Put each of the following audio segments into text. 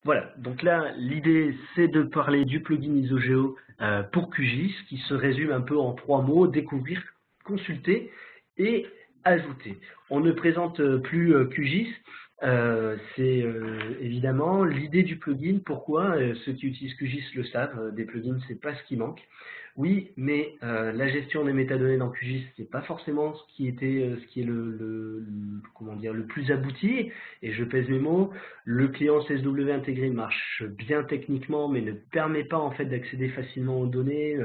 Voilà, donc là, l'idée, c'est de parler du plugin IsoGeo pour QGIS, qui se résume un peu en 3 mots: découvrir, consulter et ajouter. On ne présente plus QGIS, c'est évidemment l'idée du plugin. Pourquoi? Ceux qui utilisent QGIS le savent, des plugins, c'est pas ce qui manque. Oui, mais la gestion des métadonnées dans QGIS, c'est pas forcément ce qui est comment dire, le plus abouti, et je pèse mes mots. Le client CSW intégré marche bien techniquement, mais ne permet pas en fait d'accéder facilement aux données,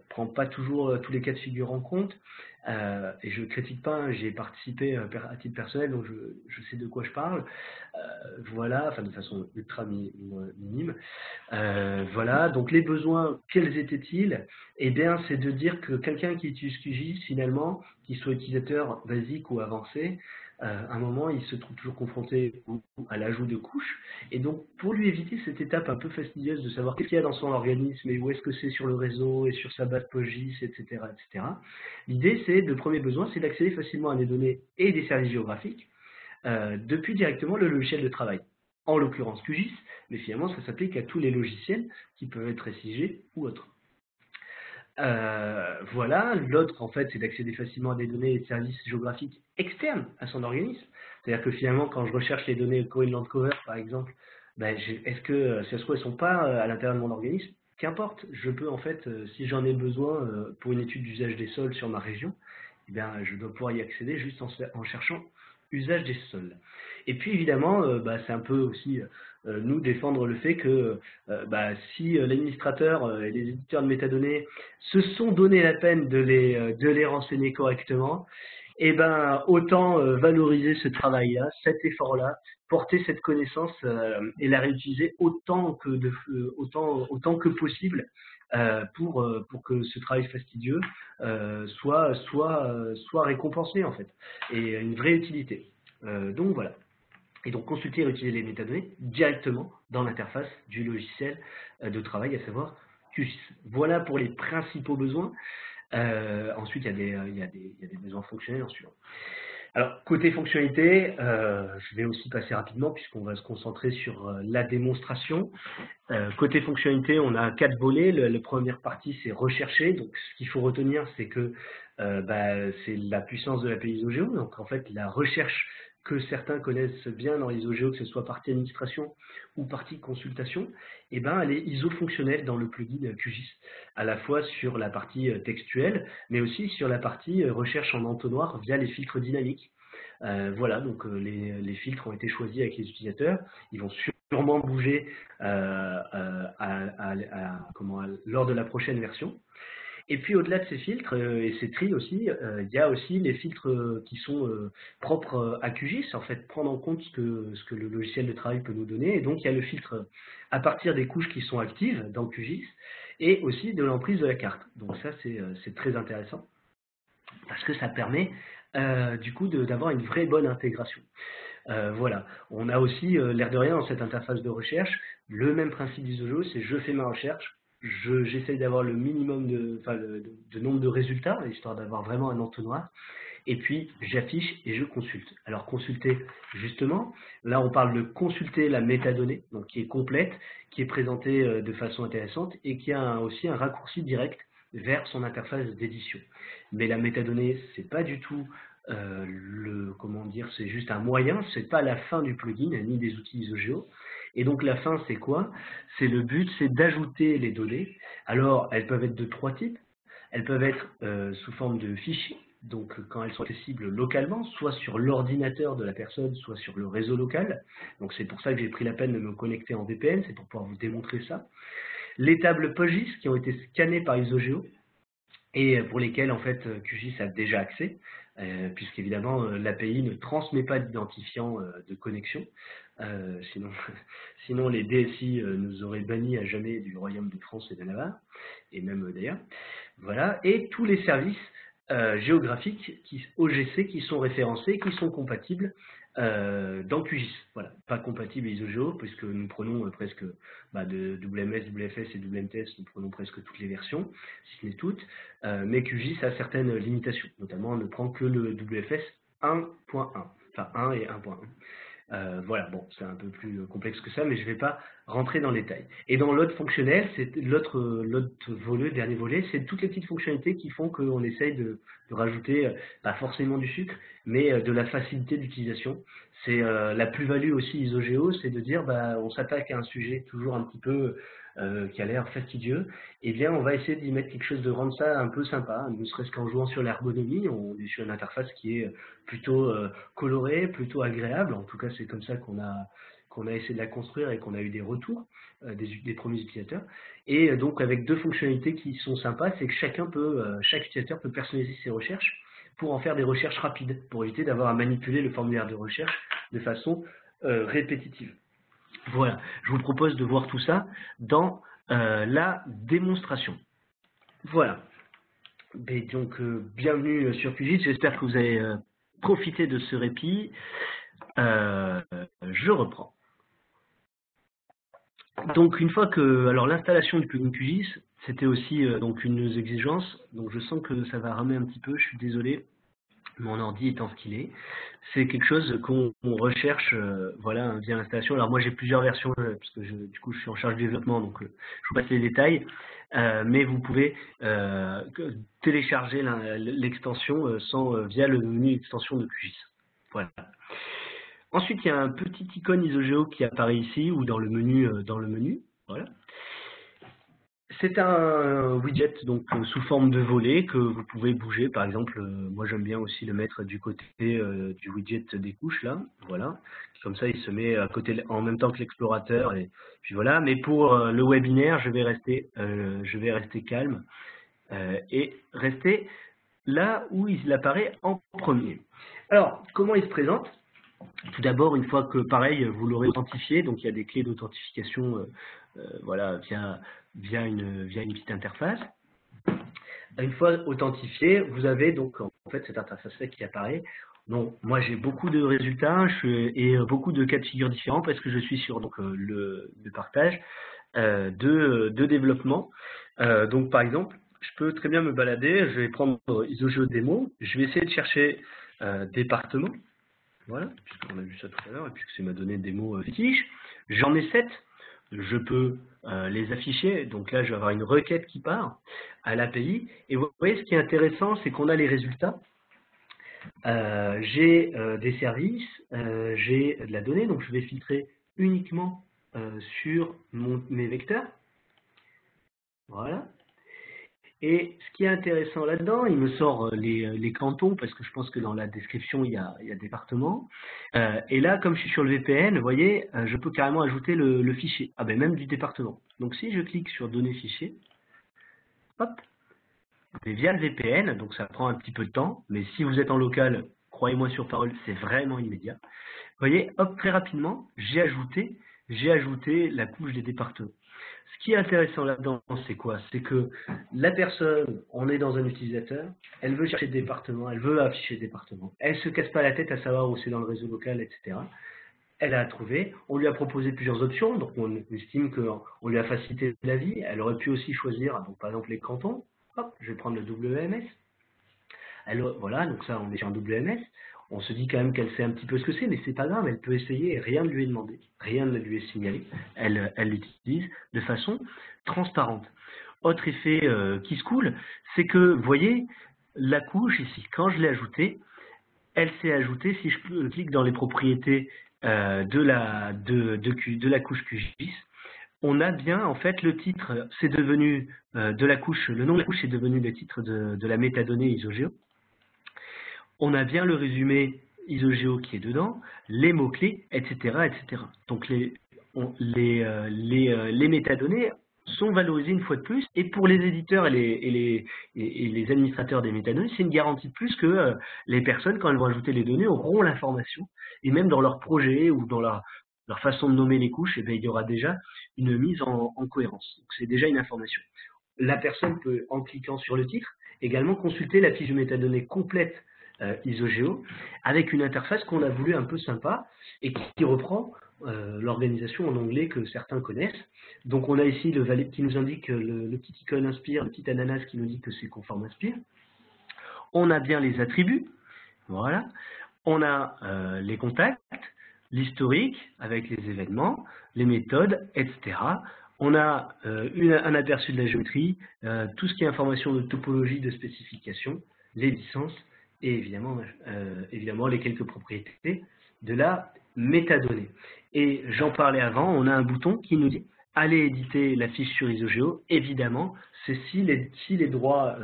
prend pas toujours tous les cas de figure en compte. Et je critique pas, hein, j'y ai participé à titre personnel, donc je sais de quoi je parle. Voilà, enfin de façon ultra minime. Voilà, donc les besoins, quels étaient-ils? Eh bien, c'est de dire que quelqu'un qui utilise QGIS, finalement, qu'il soit utilisateur basique ou avancé, à un moment, il se trouve toujours confronté à l'ajout de couches. Et donc, pour lui éviter cette étape un peu fastidieuse de savoir qu'est-ce qu'il y a dans son organisme et où est-ce que c'est sur le réseau et sur sa base PostGIS, etc., etc., l'idée, c'est, le premier besoin, c'est d'accéder facilement à des données et des services géographiques depuis directement le logiciel de travail. En l'occurrence QGIS, mais finalement ça s'applique à tous les logiciels qui peuvent être SIG ou autres. Voilà, l'autre en fait c'est d'accéder facilement à des données et des services géographiques externes à son organisme. C'est-à-dire que finalement quand je recherche les données Coin Land Cover par exemple, ben, est-ce que si ça se trouve elles sont pas à l'intérieur de mon organisme? Qu'importe, je peux en fait, si j'en ai besoin pour une étude d'usage des sols sur ma région, eh bien, je dois pouvoir y accéder juste en cherchant usage des sols. Et puis évidemment, bah, c'est un peu aussi nous défendre le fait que bah, si l'administrateur et les éditeurs de métadonnées se sont donné la peine de les renseigner correctement, et ben autant valoriser ce travail-là, cet effort-là, porter cette connaissance et la réutiliser autant que possible pour que ce travail fastidieux soit récompensé en fait, et une vraie utilité. Donc voilà. Et donc consulter et réutiliser les métadonnées directement dans l'interface du logiciel de travail, à savoir QGIS. Voilà pour les principaux besoins. Ensuite, il y a des besoins fonctionnels en suivant. Alors, côté fonctionnalité, je vais aussi passer rapidement puisqu'on va se concentrer sur la démonstration. Côté fonctionnalité, on a 4 volets. La première partie, c'est rechercher. Donc, ce qu'il faut retenir, c'est que c'est la puissance de l'API IsoGeo. Donc, en fait, la recherche que certains connaissent bien dans IsoGeo, que ce soit partie administration ou partie consultation, eh ben, elle est iso-fonctionnelle dans le plugin QGIS, à la fois sur la partie textuelle, mais aussi sur la partie recherche en entonnoir via les filtres dynamiques. Voilà, donc les filtres ont été choisis avec les utilisateurs. Ils vont sûrement bouger lors de la prochaine version. Et puis au-delà de ces filtres et ces trilles aussi, il y a aussi les filtres qui sont propres à QGIS, en fait, prendre en compte ce que le logiciel de travail peut nous donner. Et donc il y a le filtre à partir des couches qui sont actives dans QGIS et aussi de l'emprise de la carte. Donc ça c'est très intéressant parce que ça permet du coup d'avoir une vraie bonne intégration. Voilà, on a aussi l'air de rien dans cette interface de recherche, le même principe d'IsoGeo, c'est je fais ma recherche, j'essaye d'avoir le minimum de nombre de résultats, histoire d'avoir vraiment un entonnoir, et puis j'affiche et je consulte. Alors consulter, justement, là on parle de consulter la métadonnée, donc qui est complète, qui est présentée de façon intéressante, et qui a aussi un raccourci direct vers son interface d'édition. Mais la métadonnée, c'est pas du tout comment dire, c'est juste un moyen, c'est pas la fin du plugin, ni des outils IsoGeo. Et donc la fin, c'est quoi? C'est le but, c'est d'ajouter les données. Alors, elles peuvent être de 3 types. Elles peuvent être sous forme de fichiers, donc quand elles sont accessibles localement, soit sur l'ordinateur de la personne, soit sur le réseau local. Donc c'est pour ça que j'ai pris la peine de me connecter en VPN, c'est pour pouvoir vous démontrer ça. Les tables PostGIS qui ont été scannées par IsoGeo, et pour lesquels en fait QGIS a déjà accès, puisqu'évidemment l'API ne transmet pas d'identifiant de connexion, sinon, sinon les DSI nous auraient bannis à jamais du Royaume de France et de Navarre, et même d'ailleurs. Voilà, et tous les services géographiques OGC qui sont référencés, qui sont compatibles dans QGIS. Voilà, pas compatible IsoGeo, puisque nous prenons presque de WMS, WFS et WMTS, nous prenons presque toutes les versions, si ce n'est toutes, mais QGIS a certaines limitations, notamment on ne prend que le WFS 1.1, enfin 1 et 1.1. Voilà, bon, c'est un peu plus complexe que ça, mais je ne vais pas rentrer dans les détails. Et dans l'autre fonctionnel, c'est l'autre volet, dernier volet, c'est toutes les petites fonctionnalités qui font qu'on essaye de rajouter, pas forcément du sucre, mais de la facilité d'utilisation. C'est la plus-value aussi Isogeo, c'est de dire, bah, on s'attaque à un sujet toujours un petit peu qui a l'air fastidieux, eh bien, on va essayer d'y mettre quelque chose, de rendre ça un peu sympa, ne serait-ce qu'en jouant sur l'ergonomie. On est sur une interface qui est plutôt colorée, plutôt agréable. En tout cas, c'est comme ça qu'on a essayé de la construire et qu'on a eu des retours des premiers utilisateurs. Et donc, avec deux fonctionnalités qui sont sympas, c'est que chaque utilisateur peut personnaliser ses recherches pour en faire des recherches rapides, pour éviter d'avoir à manipuler le formulaire de recherche de façon répétitive. Voilà, je vous propose de voir tout ça dans la démonstration. Voilà. Et donc, bienvenue sur QGIS, j'espère que vous avez profité de ce répit. Je reprends. Donc, une fois que, alors l'installation du plugin QGIS, c'était aussi donc une exigence, donc je sens que ça va ramer un petit peu, je suis désolé. Mon ordi étant ce qu'il est, c'est quelque chose qu'on recherche voilà, via l'installation. Alors moi j'ai plusieurs versions, parce que du coup je suis en charge du développement, donc je vous passe les détails, mais vous pouvez télécharger l'extension via le menu extension de QGIS. Voilà. Ensuite il y a un petit icône Isogeo qui apparaît ici ou dans le menu. Voilà. C'est un widget donc sous forme de volet que vous pouvez bouger. Par exemple, moi j'aime bien aussi le mettre du côté du widget des couches là, voilà. Comme ça, il se met à côté en même temps que l'explorateur et puis voilà. Mais pour le webinaire, je vais rester calme et rester là où il apparaît en premier. Alors, comment il se présente? Tout d'abord, une fois que, pareil, vous l'aurez authentifié, donc il y a des clés d'authentification voilà, via une petite interface. Une fois authentifié, vous avez donc en fait cette interface-là qui apparaît. Donc, moi, j'ai beaucoup de résultats et beaucoup de cas de figure différents parce que je suis sur donc, le partage de développement. Donc, par exemple, je peux très bien me balader. Je vais prendre Isogeo démo. Je vais essayer de chercher département. Voilà, puisqu'on a vu ça tout à l'heure, et puisque c'est ma donnée démo fétiche. J'en ai 7, je peux les afficher. Donc là, je vais avoir une requête qui part à l'API. Et vous voyez, ce qui est intéressant, c'est qu'on a les résultats. J'ai des services, j'ai de la donnée, donc je vais filtrer uniquement sur mes vecteurs. Voilà. Et ce qui est intéressant là-dedans, il me sort les cantons, parce que je pense que dans la description, il y a département. Et là, comme je suis sur le VPN, vous voyez, je peux carrément ajouter le fichier, ben même du département. Donc si je clique sur données fichiers, hop, et via le VPN, donc ça prend un petit peu de temps, mais si vous êtes en local, croyez-moi sur parole, c'est vraiment immédiat. Vous voyez, hop, très rapidement, j'ai ajouté la couche des départements. Ce qui est intéressant là-dedans, c'est quoi? C'est que la personne, on est dans un utilisateur, elle veut chercher le département, elle veut afficher le département. Elle ne se casse pas la tête à savoir où c'est dans le réseau local, etc. Elle a trouvé, on lui a proposé plusieurs options, donc on estime qu'on lui a facilité la vie. Elle aurait pu aussi choisir, donc par exemple les cantons. Hop, je vais prendre le WMS. Voilà, donc ça, on est sur un WMS. On se dit quand même qu'elle sait un petit peu ce que c'est, mais c'est pas grave, elle peut essayer et rien ne lui est demandé, rien ne lui est signalé. Elle l'utilise de façon transparente. Autre effet qui se coule, c'est que, vous voyez, la couche ici, quand je l'ai ajoutée, elle s'est ajoutée, si je clique dans les propriétés de la couche QGIS, on a bien, en fait, le titre, c'est devenu de la couche, le nom de la couche est devenu le titre de la métadonnée Isogeo. On a bien le résumé Isogeo qui est dedans, les mots-clés, etc., etc. Donc les métadonnées sont valorisées une fois de plus, et pour les éditeurs et les administrateurs des métadonnées, c'est une garantie de plus que les personnes, quand elles vont ajouter les données, auront l'information, et même dans leur projet ou dans leur façon de nommer les couches, eh bien, il y aura déjà une mise en cohérence. Donc c'est déjà une information. La personne peut, en cliquant sur le titre, également consulter la fiche de métadonnées complète Isogeo, avec une interface qu'on a voulu un peu sympa et qui reprend l'organisation en anglais que certains connaissent. Donc on a ici le valet qui nous indique le petit icône Inspire, le petit ananas qui nous dit que c'est conforme Inspire. On a bien les attributs, voilà. On a les contacts, l'historique avec les événements, les méthodes, etc. On a un aperçu de la géométrie, tout ce qui est information de topologie, de spécification, les licences et évidemment les quelques propriétés de la métadonnée. Et j'en parlais avant, on a un bouton qui nous dit allez éditer la fiche sur Isogeo. Évidemment, c'est si les droits,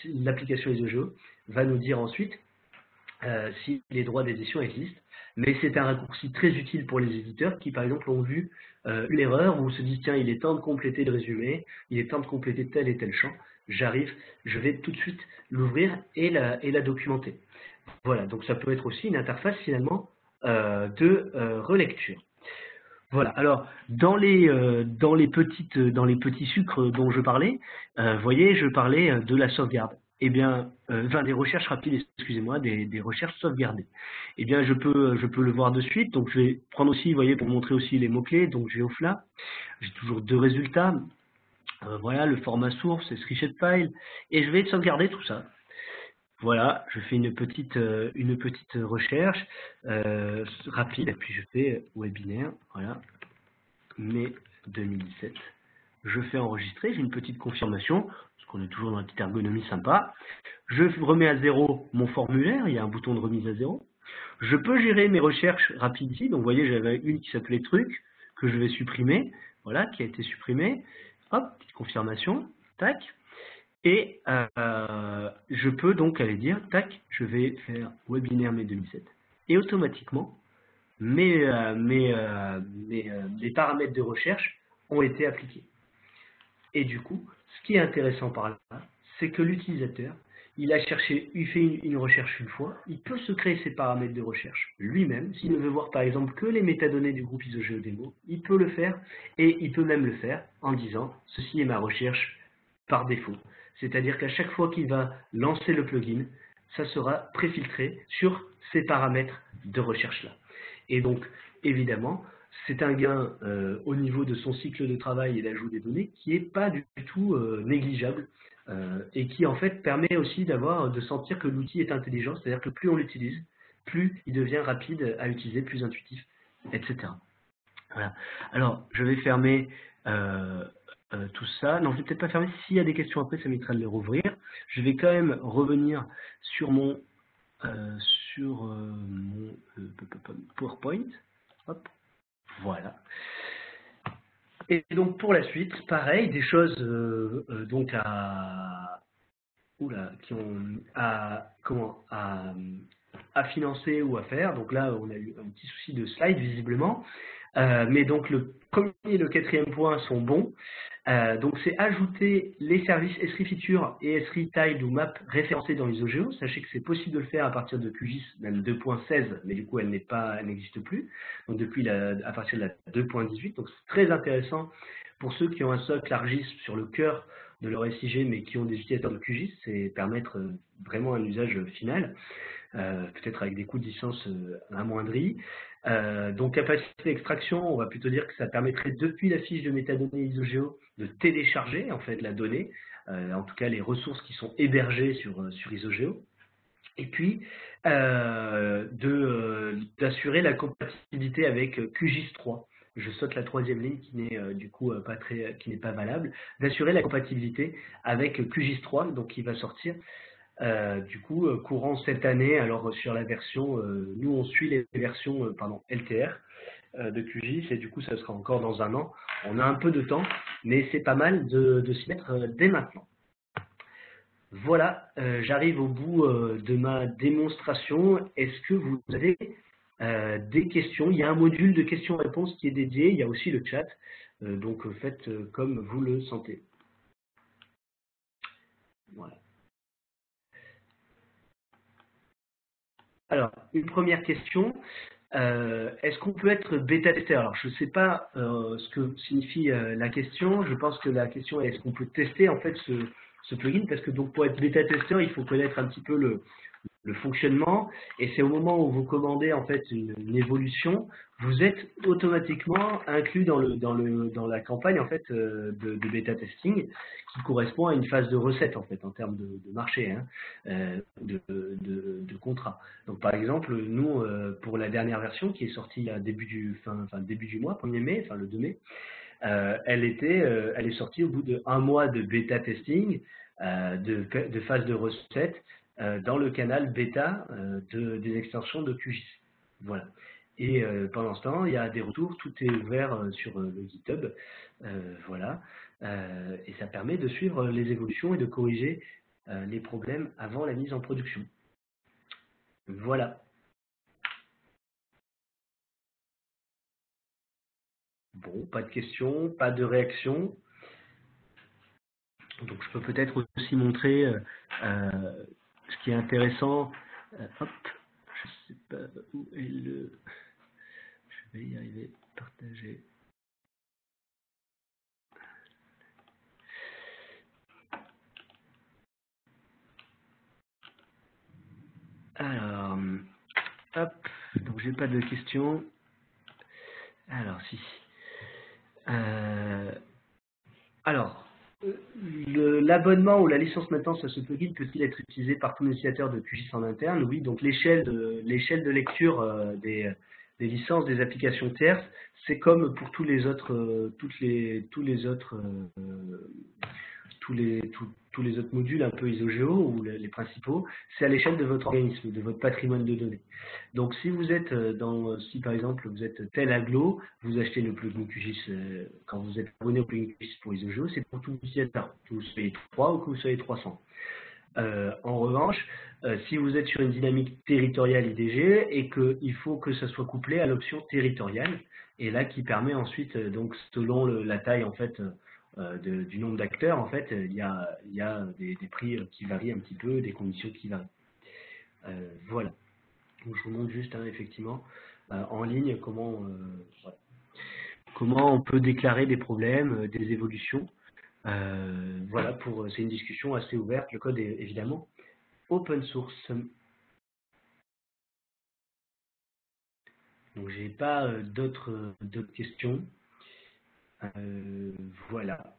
si l'application Isogeo va nous dire ensuite si les droits d'édition existent. Mais c'est un raccourci très utile pour les éditeurs qui, par exemple, ont vu une erreur ou se disent tiens, il est temps de compléter le résumé, il est temps de compléter tel et tel champ. J'arrive, je vais tout de suite l'ouvrir et la documenter. Voilà, donc ça peut être aussi une interface finalement de relecture. Voilà, alors dans les petits sucres dont je parlais, vous voyez, je parlais de la sauvegarde. Eh bien, des recherches rapides, excusez-moi, des recherches sauvegardées. Eh bien, je peux le voir de suite. Donc, je vais prendre aussi, vous voyez, pour montrer aussi les mots-clés. Donc, GeoFLA. J'ai toujours deux résultats. Voilà, le format source, c'est Screenshot File. Et je vais sauvegarder tout ça. Voilà, je fais une petite recherche rapide. Et puis, je fais webinaire. Voilà, mai 2017. Je fais enregistrer. J'ai une petite confirmation. On est toujours dans la petite ergonomie sympa. Je remets à zéro mon formulaire, il y a un bouton de remise à zéro. Je peux gérer mes recherches rapides ici. Donc, vous voyez, j'avais une qui s'appelait truc, que je vais supprimer. Voilà, qui a été supprimée. Hop, petite confirmation. Tac. Et je peux donc aller dire, tac, je vais faire webinaire mai 2007. Et automatiquement, les paramètres de recherche ont été appliqués. Et du coup, ce qui est intéressant par là, c'est que l'utilisateur, il fait une recherche une fois, il peut se créer ses paramètres de recherche lui-même. S'il ne veut voir par exemple que les métadonnées du groupe IsoGeoDemo, il peut le faire et il peut même le faire en disant « ceci est ma recherche par défaut ». C'est-à-dire qu'à chaque fois qu'il va lancer le plugin, ça sera préfiltré sur ces paramètres de recherche-là. Et donc, évidemment, c'est un gain au niveau de son cycle de travail et d'ajout des données qui n'est pas du tout négligeable et qui en fait permet aussi de sentir que l'outil est intelligent, c'est-à-dire que plus on l'utilise, plus il devient rapide à utiliser, plus intuitif, etc. Voilà. Alors, je vais fermer tout ça. Non, je vais peut-être pas fermer. S'il y a des questions après, ça m'évitera de les rouvrir. Je vais quand même revenir sur mon PowerPoint. Hop. Voilà. Et donc pour la suite, pareil, des choses donc à financer ou à faire. Donc là, on a eu un petit souci de slide visiblement. Mais donc le premier et le quatrième point sont bons. Donc c'est ajouter les services Esri Feature et Esri Tile ou Map référencés dans Isogeo. Sachez que c'est possible de le faire à partir de QGIS, même 2.16, mais du coup elle n'existe plus. Donc depuis à partir de la 2.18, donc c'est très intéressant pour ceux qui ont un socle ArcGIS sur le cœur de leur SIG, mais qui ont des utilisateurs de QGIS, c'est permettre vraiment un usage final, peut-être avec des coûts de licence amoindris. Donc capacité d'extraction, on va plutôt dire que ça permettrait depuis la fiche de métadonnées Isogeo de télécharger en fait la donnée, en tout cas les ressources qui sont hébergées sur Isogeo, et puis d'assurer la compatibilité avec QGIS 3. Je saute la troisième ligne qui n'est du coup qui n'est pas valable, d'assurer la compatibilité avec QGIS 3, donc qui va sortir du coup courant cette année. Alors sur la version, nous on suit les versions LTR de QGIS et du coup ça sera encore dans un an. On a un peu de temps, mais c'est pas mal de s'y mettre dès maintenant. Voilà, j'arrive au bout de ma démonstration. Est-ce que vous avez des questions? Il y a un module de questions-réponses qui est dédié, il y a aussi le chat, donc faites comme vous le sentez. Voilà. Alors, une première question, est-ce qu'on peut être bêta-testeur? Alors, je ne sais pas ce que signifie la question, je pense que la question est est-ce qu'on peut tester en fait ce plugin, parce que donc pour être bêta-testeur, il faut connaître un petit peu le le fonctionnement, et c'est au moment où vous commandez en fait une évolution, vous êtes automatiquement inclus dans la campagne en fait de bêta testing qui correspond à une phase de recette en fait en termes de marché, hein, de contrat. Donc par exemple, nous pour la dernière version qui est sortie à début du mois, 1er mai, enfin le 2 mai, elle est sortie au bout de 1 mois de bêta testing, de phase de recette, dans le canal bêta des extensions de QGIS. Voilà. Et pendant ce temps, il y a des retours, tout est ouvert sur le GitHub. Voilà. Et ça permet de suivre les évolutions et de corriger les problèmes avant la mise en production. Voilà. Bon, pas de questions, pas de réactions. Donc je peux peut-être aussi montrer ce qui est intéressant. Hop, je ne sais pas où est le... Je vais y arriver, partager. Alors, hop, donc j'ai pas de questions. Alors, si. Alors, l'abonnement ou la licence maintenance à ce plugin peut-il être utilisé par tous les utilisateurs de QGIS en interne? Oui, donc l'échelle de lecture des licences des applications tierces, c'est comme pour tous les autres, tous les autres modules un peu ISO-Géo ou les principaux, c'est à l'échelle de votre organisme, de votre patrimoine de données. Donc si vous êtes si par exemple vous êtes tel agglo, vous achetez le plugin QGIS, quand vous êtes abonné au plugin QGIS pour ISO-Géo, c'est pour tous les utilisateurs, que vous soyez 3 ou que vous soyez 300. En revanche, si vous êtes sur une dynamique territoriale IDG et qu'il faut que ça soit couplé à l'option territoriale, et là qui permet ensuite, donc selon la taille en fait du nombre d'acteurs, en fait, il y a des prix qui varient un petit peu, des conditions qui varient. Voilà. Donc, je vous montre juste effectivement en ligne voilà, comment on peut déclarer des problèmes, des évolutions. Voilà, c'est une discussion assez ouverte. Le code est évidemment open source. Donc j'ai pas d'autres questions. Voilà.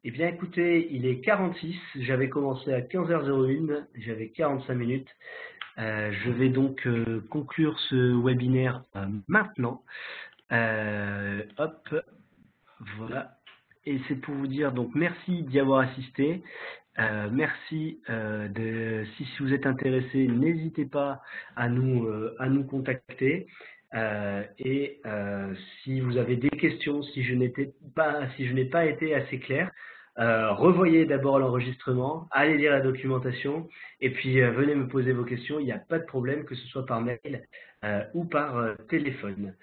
Eh bien écoutez, il est 46, j'avais commencé à 15h01, j'avais 45 minutes. Je vais donc conclure ce webinaire maintenant. Hop, voilà. Et c'est pour vous dire donc merci d'y avoir assisté. Merci si vous êtes intéressé, n'hésitez pas à nous contacter. Et si vous avez des questions, si je n'ai pas été assez clair, revoyez d'abord l'enregistrement, allez lire la documentation, et puis venez me poser vos questions. Il n'y a pas de problème, que ce soit par mail ou par téléphone.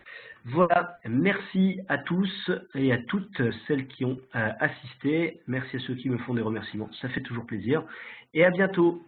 Voilà, merci à tous et à toutes celles qui ont assisté. Merci à ceux qui me font des remerciements, ça fait toujours plaisir. Et à bientôt.